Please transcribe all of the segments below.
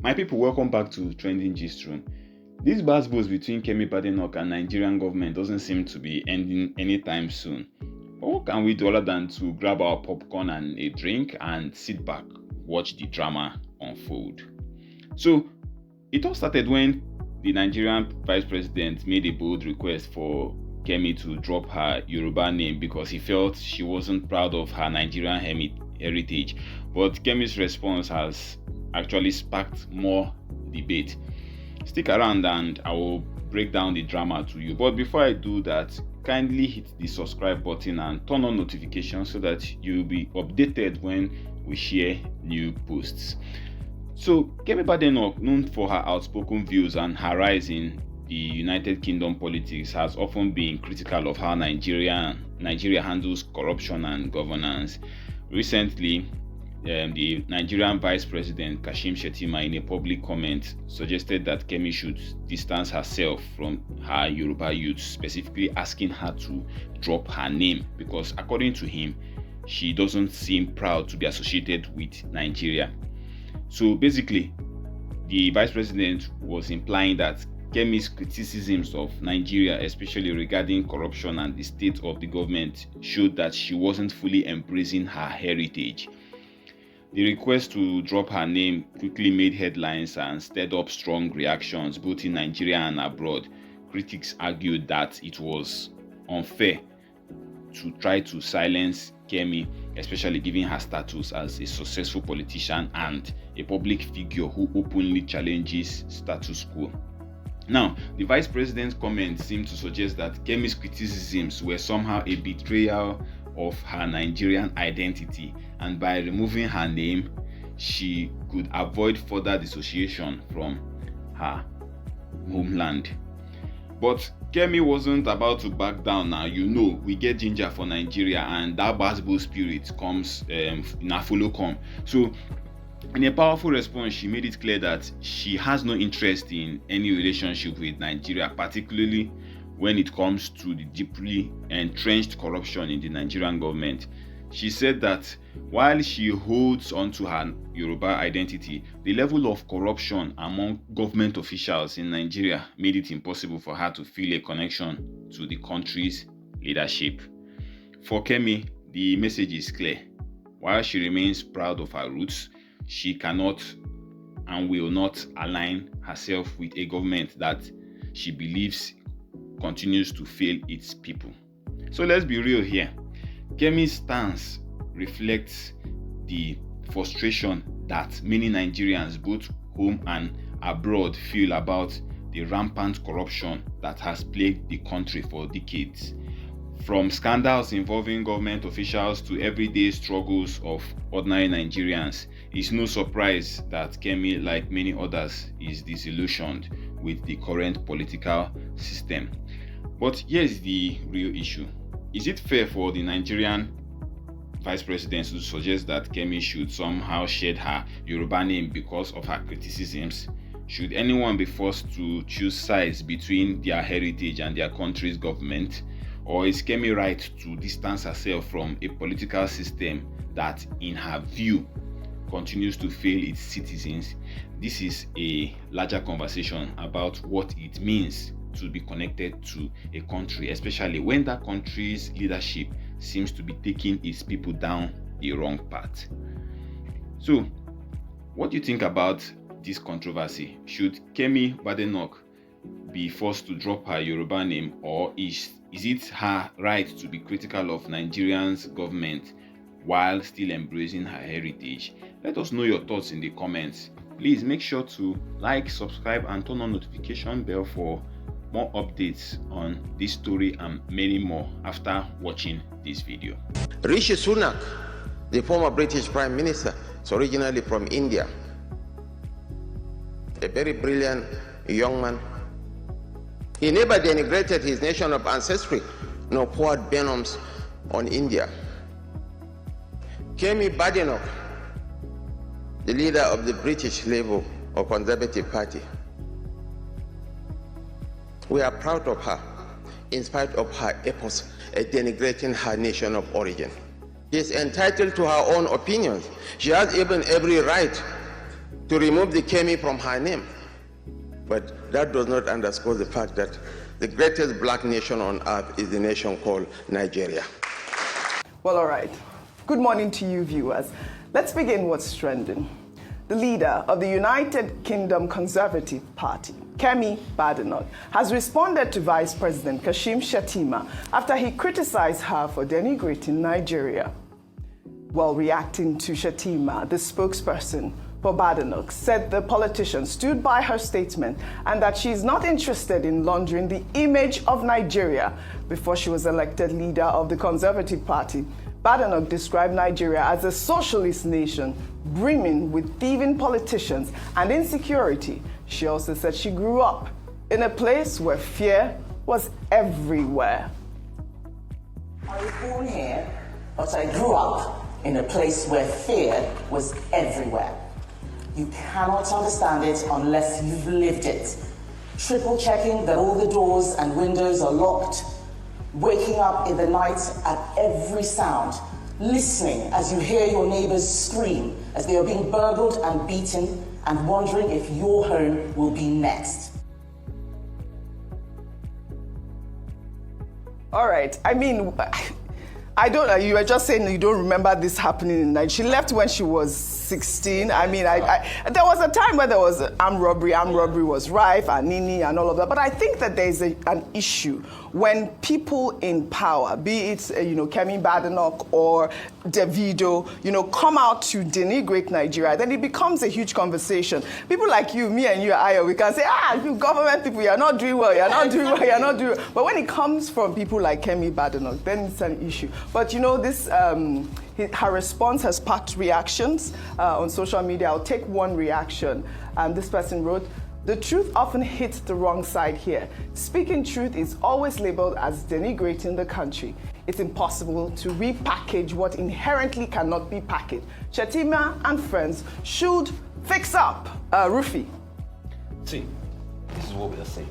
My people, welcome back to Trending Gist Room. This Gbas Gbos between Kemi, Badenoch and Nigerian government doesn't seem to be ending anytime soon. But what can we do other than to grab our popcorn and a drink and sit back, watch the drama unfold? So, it all started when the Nigerian vice president made a bold request for Kemi to drop her Yoruba name because he felt she wasn't proud of her Nigerian heritage. But Kemi's response has actually sparked more debate. Stick around and I will break down the drama to you. But before I do that, kindly hit the subscribe button and turn on notifications so that you'll be updated when we share new posts. So, Kemi Badenoch, known for her outspoken views and her rise in the United Kingdom politics, has often been critical of how Nigeria handles corruption and governance. Recently, the Nigerian Vice President Kashim Shettima, in a public comment, suggested that Kemi should distance herself from her Yoruba youth, specifically asking her to drop her name because, according to him, she doesn't seem proud to be associated with Nigeria. So basically, the Vice President was implying that Kemi's criticisms of Nigeria, especially regarding corruption and the state of the government, showed that she wasn't fully embracing her heritage. The request to drop her name quickly made headlines and stirred up strong reactions both in Nigeria and abroad. Critics argued that it was unfair to try to silence Kemi, especially given her status as a successful politician and a public figure who openly challenges status quo. Now, the vice president's comments seem to suggest that Kemi's criticisms were somehow a betrayal of her Nigerian identity, and by removing her name, she could avoid further dissociation from her homeland. But Kemi wasn't about to back down now. You know, we get ginger for Nigeria, and that Gbas Gbos spirit comes in a follow come. So, in a powerful response, she made it clear that she has no interest in any relationship with Nigeria, particularly when it comes to the deeply entrenched corruption in the Nigerian government. She said that while she holds onto her Yoruba identity, the level of corruption among government officials in Nigeria made it impossible for her to feel a connection to the country's leadership. For Kemi, the message is clear. While she remains proud of her roots, she cannot and will not align herself with a government that she believes continues to fail its people. So let's be real here. Kemi's stance reflects the frustration that many Nigerians, both home and abroad, feel about the rampant corruption that has plagued the country for decades. From scandals involving government officials to everyday struggles of ordinary Nigerians, it's no surprise that Kemi, like many others, is disillusioned with the current political system. But here's the real issue. Is it fair for the Nigerian vice president to suggest that Kemi should somehow shed her Yoruba name because of her criticisms? Should anyone be forced to choose sides between their heritage and their country's government? Or is Kemi right to distance herself from a political system that, in her view, continues to fail its citizens? This is a larger conversation about what it means to be connected to a country, especially when that country's leadership seems to be taking its people down the wrong path. So, what do you think about this controversy? Should Kemi Badenoch be forced to drop her Yoruba name, or is it her right to be critical of Nigeria's government while still embracing her heritage? Let us know your thoughts in the comments. Please make sure to like, subscribe and turn on notification bell for more updates on this story and many more after watching this video. Rishi Sunak, the former British Prime Minister, is originally from India. A very brilliant young man. He never denigrated his nation of ancestry, nor poured venoms on India. Kemi Badenoch, the leader of the British Labour or Conservative Party. We are proud of her, in spite of her efforts at denigrating her nation of origin. She is entitled to her own opinions. She has even every right to remove the Kemi from her name. But that does not underscore the fact that the greatest black nation on earth is the nation called Nigeria. Well, all right. Good morning to you, viewers. Let's begin what's trending. The leader of the United Kingdom Conservative Party, Kemi Badenoch, has responded to Vice President Shettima after he criticized her for denigrating Nigeria. While reacting to Shettima, the spokesperson for Badenoch said the politician stood by her statement and that she is not interested in laundering the image of Nigeria before she was elected leader of the Conservative Party. Badenoch described Nigeria as a socialist nation brimming with thieving politicians and insecurity. She also said she grew up in a place where fear was everywhere. I was born here, but I grew up in a place where fear was everywhere. You cannot understand it unless you've lived it. Triple checking that all the doors and windows are locked, waking up in the night at every sound, listening as you hear your neighbors scream as they are being burgled and beaten, and wondering if your home will be next. All right, I mean, I don't, you were just saying you don't remember this happening in Nigeria. She left when she was 16. I mean, there was a time where there was armed robbery was rife, and Nini and all of that. But I think that there's an issue when people in power, be it, Kemi Badenoch or Davido, come out to denigrate Nigeria, then it becomes a huge conversation. People like you, me and you, Ayo, we can say, you government people, you're not doing well, you're not doing well, you're not doing well. But when it comes from people like Kemi Badenoch, then it's an issue. But this, her response has sparked reactions on social media. I'll take one reaction. This person wrote, "The truth often hits the wrong side here. Speaking truth is always labeled as denigrating the country. It's impossible to repackage what inherently cannot be packaged. Shettima and friends should fix up." Rufy. See, this is what we are saying.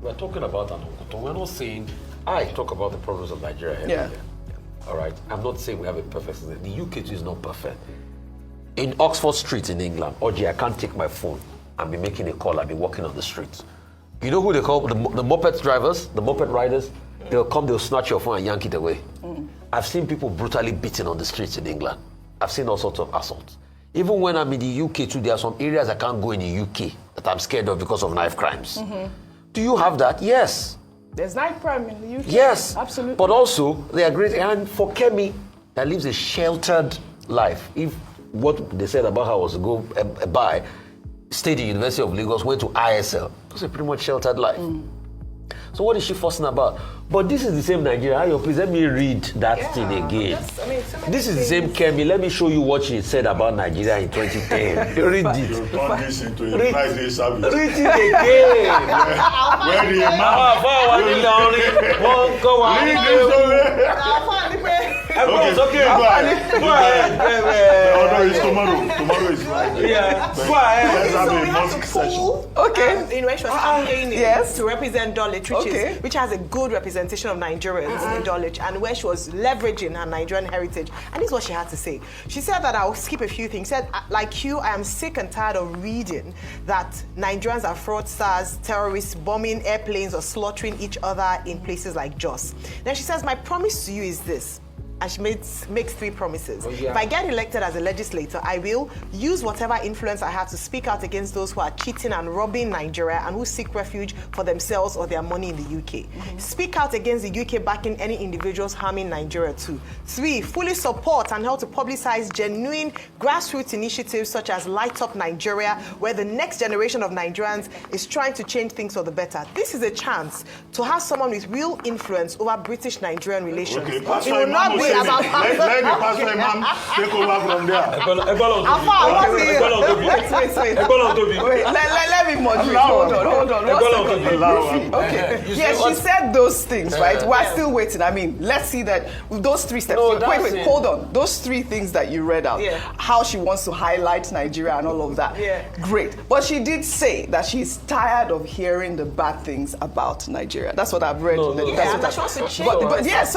We're talking about an Okoto. We're not saying, I talk about the problems of Nigeria every day. All right? I'm not saying we have a perfect system. The UK too is not perfect. In Oxford Street in England, OJ, I can't take my phone and be making a call. I'll be walking on the streets. You know who they call? The moped drivers, the moped riders. They'll come, they'll snatch your phone and yank it away. I've seen people brutally beaten on the streets in England. I've seen all sorts of assaults. Even when I'm in the UK too, there are some areas I can't go in the UK that I'm scared of because of knife crimes. Do you have that? Yes. There's knife crime in the UK. Yes. Absolutely. But also, they are great. And for Kemi, that lives a sheltered life. If what they said about her was to go by, stayed in the University of Lagos, went to ISL, it was a pretty much sheltered life. So what is she fussing about? But this is the same Nigeria. Ayo, please let me read that thing again. This is the same Kemi. Let me show you what she said about Nigeria in 2010. Read it. You turn this into a Friday service. Read it again. Where the Okay, go ahead. No, it's tomorrow. Tomorrow is Friday. Yeah, go ahead. Let's have a music session. Okay. In when she was campaigning to represent Dulwich, which has a good representation of Nigerians in Dulwich, and where she was leveraging her Nigerian heritage. And this is what she had to say. She said that, I'll skip a few things. She said, like you, I am sick and tired of reading that Nigerians are fraudsters, terrorists, bombing airplanes or slaughtering each other in places like Jos. Then she says, my promise to you is this. And she makes 3 promises. If I get elected as a legislator, I will use whatever influence I have to speak out against those who are cheating and robbing Nigeria and who seek refuge for themselves or their money in the UK. Speak out against the UK backing any individuals harming Nigeria too. 3, fully support and help to publicize genuine grassroots initiatives such as Light Up Nigeria, where the next generation of Nigerians is trying to change things for the better. This is a chance to have someone with real influence over British-Nigerian relations. Okay, it will not be about let the pastor imam take over from there. Wait, let me moderate. Hold on. Okay. Yes, she said those things, right? We're still waiting. I mean, let's see that with those 3 steps. Wait, hold on. Those 3 things that you read out, how she wants to highlight Nigeria and all of that. Great. But she did say that she's tired of hearing the bad things about Nigeria. That's what I've read. So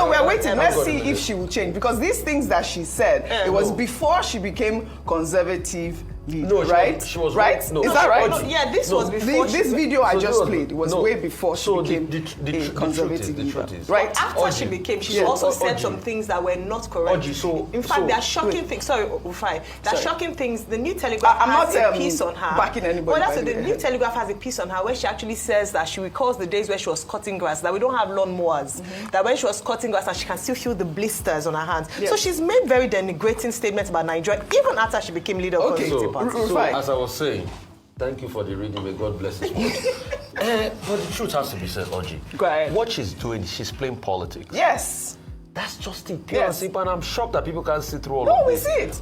we're waiting. Let's see if she will change, because these things that she said, it was before she became conservative lead, No, right? she was right? No, is that right? No, yeah, this was before. This video I just played was way before she became a conservative leader. Right? After she became, she also said some things that were not correct. In fact, there are shocking things. Sorry, Ufai. There are shocking things. The New Telegraph has a piece on her. Backing anybody. Well, the New Telegraph has a piece on her where she actually says that she recalls the days where she was cutting grass, that we don't have lawn mowers, that when she was cutting grass and she can still feel the blisters on her hands. Yes. So she's made very denigrating statements about Nigeria, even after she became leader of the Conservative Party. So, as I was saying, thank you for the reading. May God bless this word. But the truth has to be said, Oji. Go ahead. What she's doing, she's playing politics. Yes. That's just it, pure and simple, and I'm shocked that people can't see through all of this. No, we see it.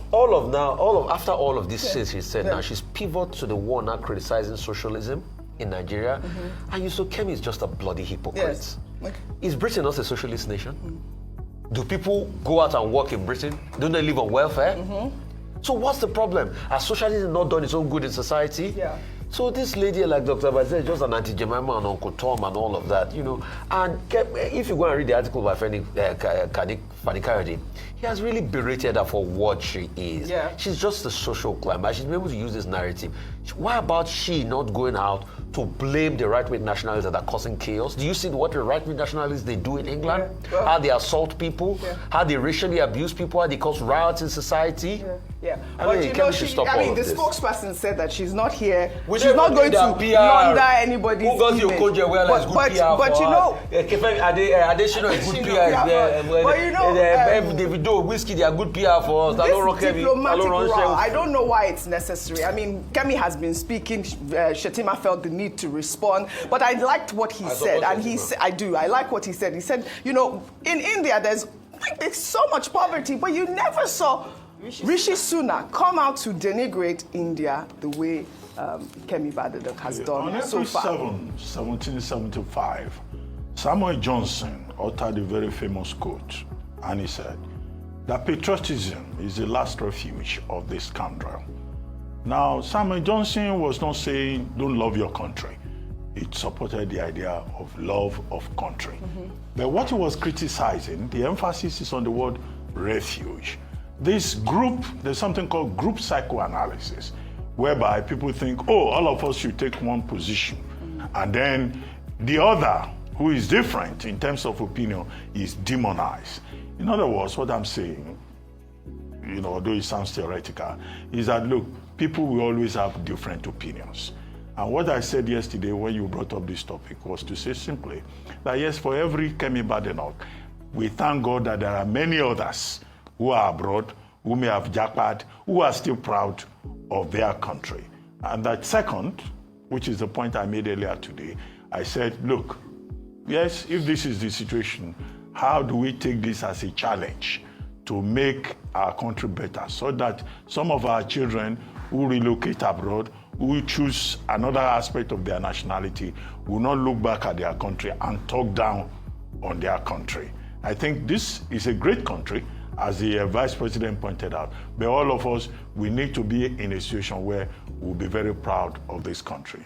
After all of this shit she said, now she's pivoted to the war now criticizing socialism in Nigeria, and you saw Kemi is just a bloody hypocrite. Yes. Okay. Is Britain not a socialist nation? Do people go out and work in Britain? Don't they live on welfare? So what's the problem? Has socialism not done its own good in society? Yeah. So this lady like Dr. Baze is just an anti-Jemima and Uncle Tom and all of that, you know. And if you go and read the article by Fanny Kayode, he has really berated her for what she is. Yeah. She's just a social climber. She's been able to use this narrative. Why about she not going out to blame the right-wing nationalists that are causing chaos? Do you see what the right-wing nationalists they do in England? Well, how they assault people, how they racially abuse people, how they cause riots in society? Yeah. But you know, the spokesperson said that she's not here. She's not going to launder anybody's image. Who got the Okoje well as good PR but you know, Additional is good PR is there. But you know, Davido, Whiskey, they are good PR for us. This diplomatic row, I don't know why it's necessary. I mean, Kemi has been speaking. Shettima felt the need to respond, but I liked what he said, and I like what he said. He said, you know, in India there's so much poverty, but you never saw Rishi Sunak come out to denigrate India the way Kemi Badenoch has done so far. On April 7, 1775, Samuel Johnson uttered a very famous quote, and he said that patriotism is the last refuge of this scoundrel. Now, Samuel Johnson was not saying don't love your country. It supported the idea of love of country. But what he was criticizing, the emphasis is on the word refuge. This group, there's something called group psychoanalysis, whereby people think, oh, all of us should take one position. And then the other, who is different in terms of opinion, is demonized. In other words, what I'm saying, you know, although it sounds theoretical, is that, look, people will always have different opinions. And what I said yesterday when you brought up this topic was to say simply that, yes, for every Kemi Badenoch, we thank God that there are many others who are abroad, who may have jackpot, who are still proud of their country. And that second, which is the point I made earlier today, I said, look, yes, if this is the situation, how do we take this as a challenge to make our country better so that some of our children who relocate abroad, who choose another aspect of their nationality, will not look back at their country and talk down on their country. I think this is a great country, as the Vice President pointed out, but all of us, we need to be in a situation where we'll be very proud of this country.